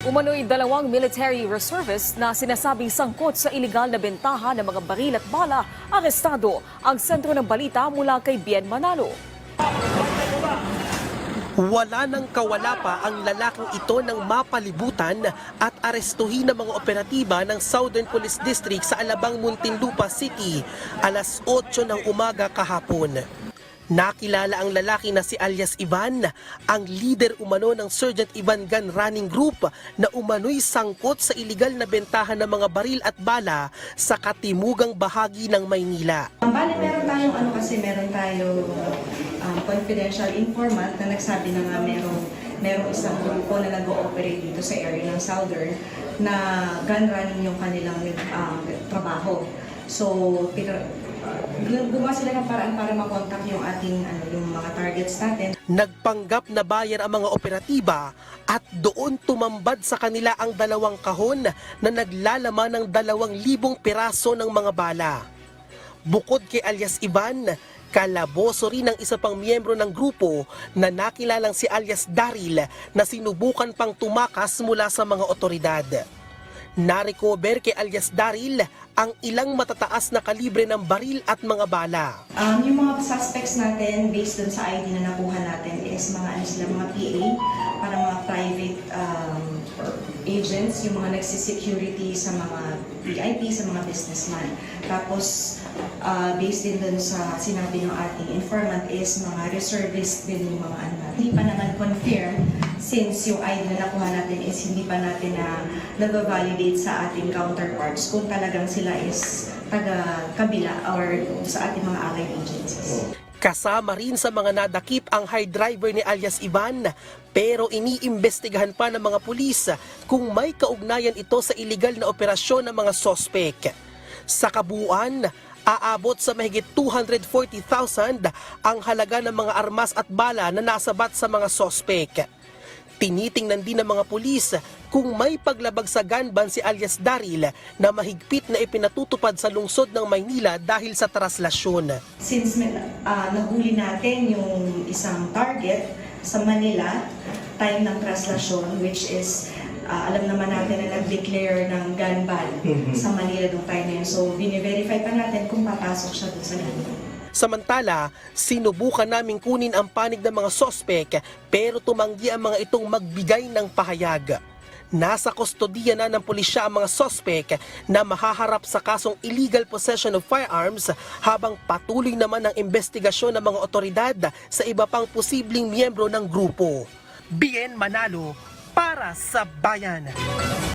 Umano'y dalawang military reservists na sinasabing sangkot sa iligal na bentahan ng mga baril at bala arestado ang sentro ng balita mula kay Bien Manalo. Wala nang kawala pa ang lalaking ito ng mapalibutan at arestuhin ng mga operatiba ng Southern Police District sa Alabang, Muntinlupa City alas 8 ng umaga kahapon. Nakilala ang lalaki na si alias Ivan, ang leader umano ng Sergeant Ivan Gun Running Group na umano'y sangkot sa iligal na bentahan ng mga baril at bala sa katimugang bahagi ng Maynila. Bale, meron tayong confidential informant na nagsabi na nga merong isang grupo na nag-ooperate dito sa area ng Southern na gun running yung kanilang trabaho. So, gumawa sila ng paraan para makontak yung ating yung mga targets natin. Nagpanggap na bayan ang mga operatiba at doon tumambad sa kanila ang dalawang kahon na naglalaman ng 2,000 piraso ng mga bala. Bukod kay alias Ivan, kalaboso rin ang isa pang miyembro ng grupo na nakilalang si alias Daryl na sinubukan pang tumakas mula sa mga otoridad. Narecover kay alias Daryl ang ilang matataas na kalibre ng baril at mga bala. Yung mga suspects natin, based dun sa ID na nakuha natin, is mga PA, para mga private agents, yung mga nagsisecurity sa mga VIP, sa mga businessman. Tapos, based din dun sa sinabi ng ating informant is mga reservist din yung mga Hindi pa naman confirm since yung ID na nakuha natin is hindi pa natin nag-validate sa ating counterparts kung talagang sila is taga-kabila or sa ating mga allied agencies. Kasama rin sa mga nadakip ang high driver ni alias Ivan, pero iniimbestigahan pa ng mga pulis kung may kaugnayan ito sa iligal na operasyon ng mga sospek. Sa kabuuan, aabot sa mahigit 240,000 ang halaga ng mga armas at bala na nasabat sa mga sospek. Tinitingnan din ng mga pulis kung may paglabag sa gun ban si alias Daryl na mahigpit na ipinatutupad sa lungsod ng Maynila dahil sa traslasyon. Since nahuli natin yung isang target sa Manila, time ng traslasyon, which is alam naman natin na nag-declare ng gun ban sa Manila nung time na yun. So, bine-verify pa natin kung papasok siya doon sa gun ban. Samantala, sinubukan naming kunin ang panig ng mga sospek pero tumanggi ang mga itong magbigay ng pahayag. Nasa kustodiya na ng pulisya ang mga sospek na mahaharap sa kasong illegal possession of firearms habang patuloy naman ang investigasyon ng mga otoridad sa iba pang posibleng miyembro ng grupo. Bien Manalo para sa Bayan.